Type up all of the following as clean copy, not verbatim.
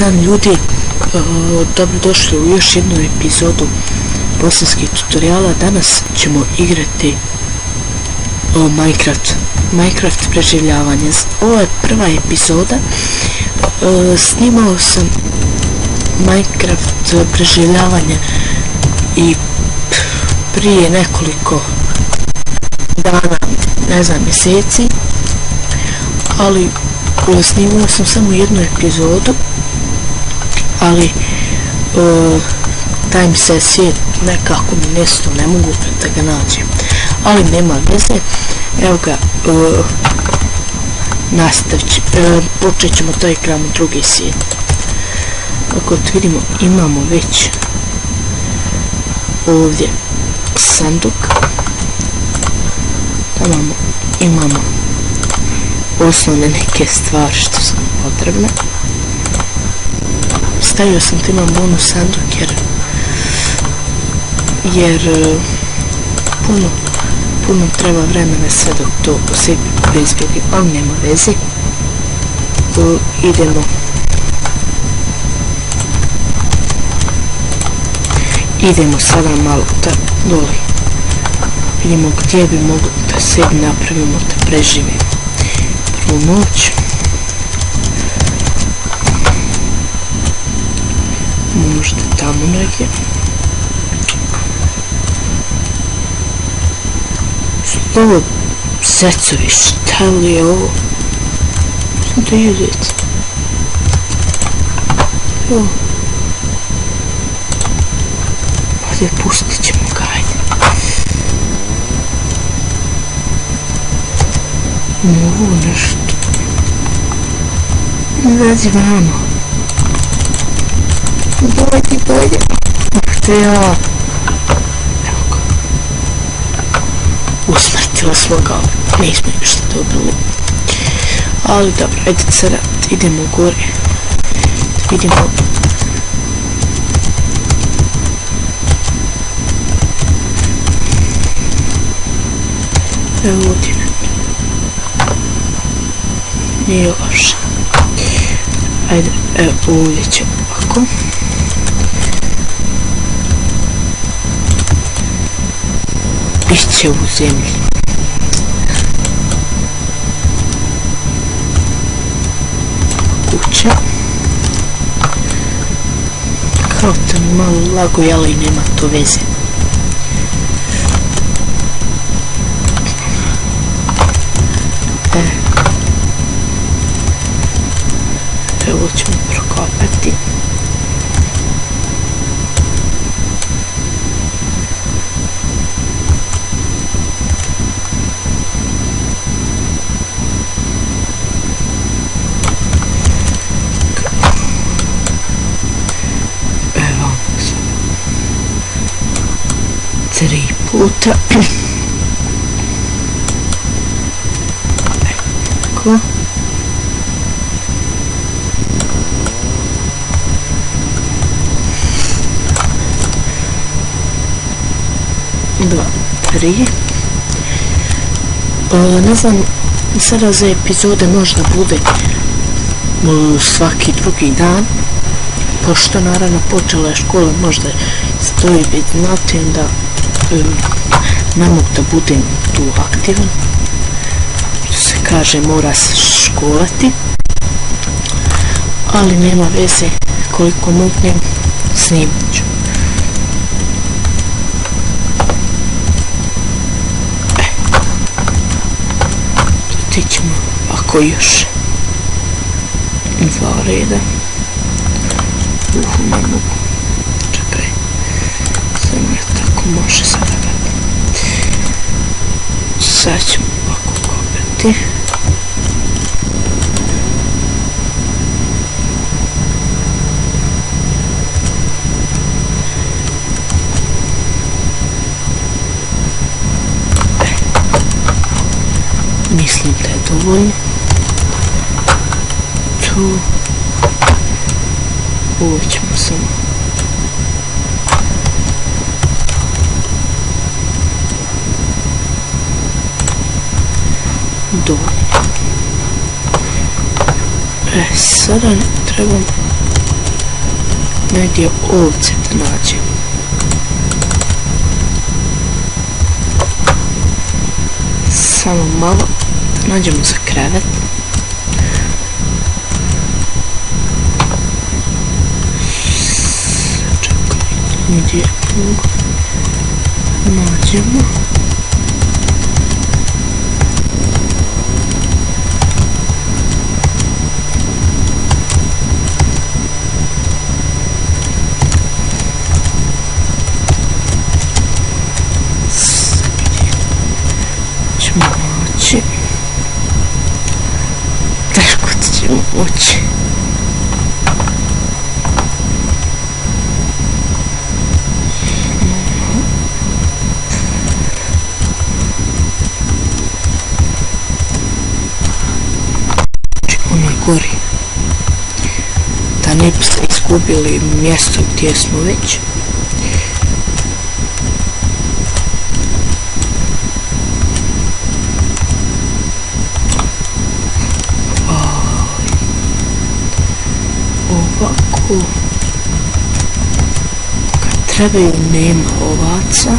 dan ljudi, dobrodošli u još jednu epizodu bosanskih tutoriala. Danas ćemo igrati Minecraft preživljavanje. Ovo je prva epizoda. Snimao sam Minecraft preživljavanje i prije nekoliko dana, ne znam, mjeseci, ali snimao sam samo jednu epizodu, ali taj mi se svijet nekako mi nesto, ne mogu da ga nađem, ali nema veze. Evo ga, počet ćemo to, igramo drugi svijet. Ako vidimo, imamo već ovdje sanduk, tamo imamo osnovne neke stvari što su potrebne. Stavio sam tu, imam bonus sanduk jer puno treba vremena sve dok to sve bezbjedim, ali nema veze. Idemo sada malo doli, vidimo gdje bi mogli da sebi napravimo, da preživimo prvu noć. Možda tamo negdje. Ovo zecovi, šta li je ovo? Sam to je zec. Evo. Ovdje pustit ćemo ga, ajde. Ovo nešto. Vezi vamo. Dojdi. Te ja. Evo ga. Usmrtila smo ga, nismo još dobili. Ali dobro, ajde sada idemo gore. Da vidimo. Evo ovdje. Nije loše. Ajde, evo ovdje ćemo ovako. Biće u zemlji. Kuća. Kao to mi malo lago, ali nema to veze. Evo ćemo prokopati. Evo sada 3 puta. Tako. Dva, 3. Ne znam, sada za epizode možda bude svaki drugi dan, pošto naravno počela je škola, možda stoji biti znati, onda ne mogu da budem tu aktivan, što se kaže, mora se školati, ali nema veze, koliko mognem snimat ću. Ti ćemo ako još 2 reda. Ne mogu. Čekaj. Samo je tako, može sada da. Sad ćemo ovako kopati. Mislim da je dovoljno. Tu. Ovo ćemo samo. Dovoljno. Sada trebam negdje ovce da nađem. Samo malo da nađemo za krevet. Čekaj, gdje mogu nađemo. Teško ćemo moći. Ono gori. Da ne biste izgubili mjesto gdje smo već. Ovako, kad trebaju nema ovaca,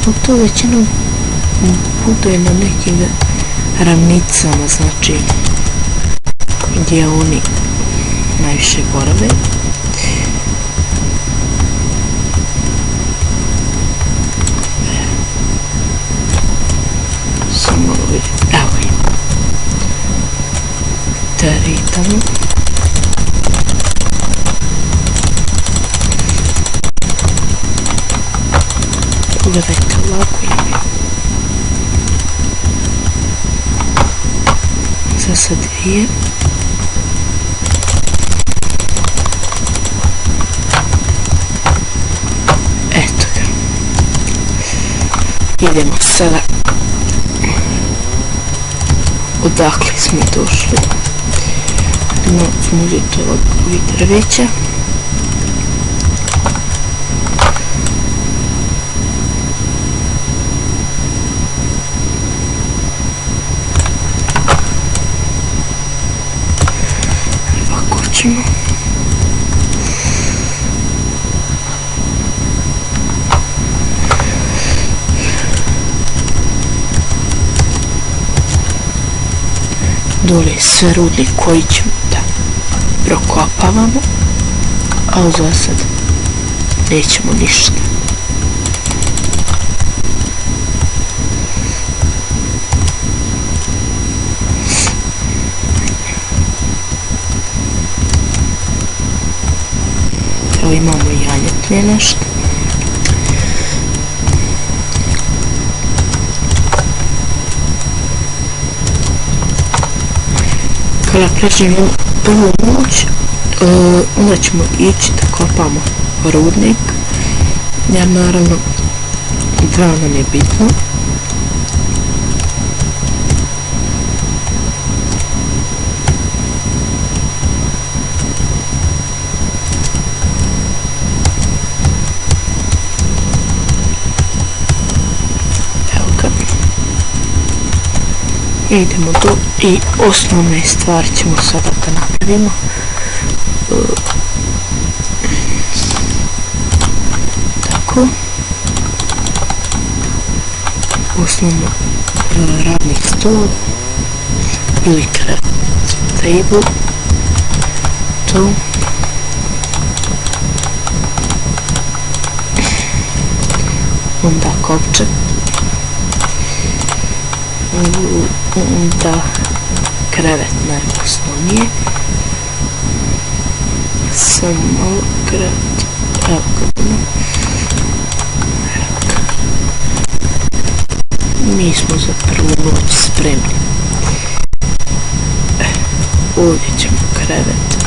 ali to većinom bude na nekim ravnicama, znači gdje oni najviše borave. Samo malo vidim, evo je, teritamo. Pogledajte, lako im je. Za sad dvije. Eto ga. Idemo sada. Odakle smo došli? No, smo vidjeti ovog drveća. Dole je sve rudnik koji ćemo da prokopavamo, ali za sad nećemo ništa. Evo imamo i janjetne nešto. Kada preživimo prvu noć, onda ćemo ići da kopamo rudnik, jer naravno dva nam je bitno. Idemo do i osnovne stvari ćemo sada da napravimo. Tako. Osnovno radni stol ili crafting table. To. Onda kovčeg. Onda krevet najosnovnije. Samo malo krevet. Evo ga bilo. Mi smo za prvu noć spremni. Ovdje ćemo krevet.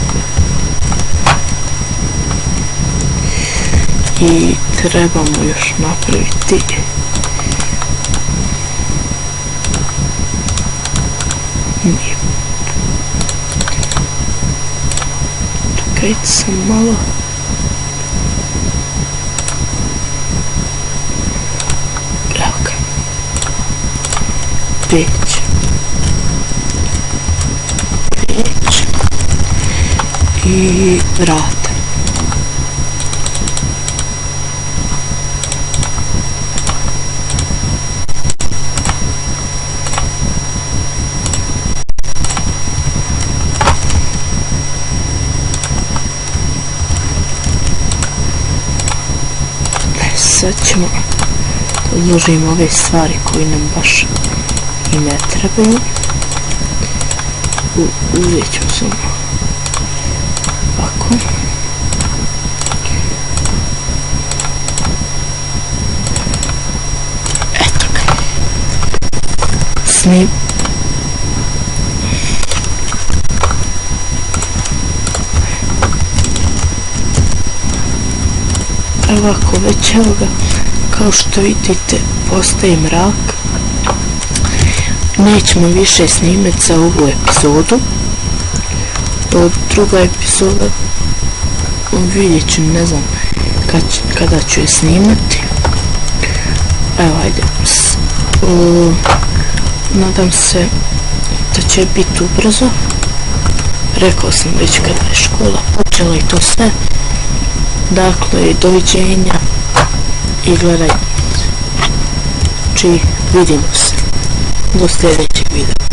I trebamo još napraviti čekajte sam malo. Evo ga. Peć. I vrata. sad ćemo odložimo ove stvari koje nam baš i ne trebaju. Uzet ću samo ovako. Eto ga. Snim. Ovako, već evo ga, kao što vidite, postaje mrak. Nećemo više snimati za ovu epizodu. Druga epizoda, vidjet ću, ne znam kada ću je snimati. Evo, ajde. Nadam se da će biti ubrzo. Rekao sam već kada je škola počela i to sve. Dakle, doviđenja i gledajte. Znači, vidimo se do sljedećeg videa.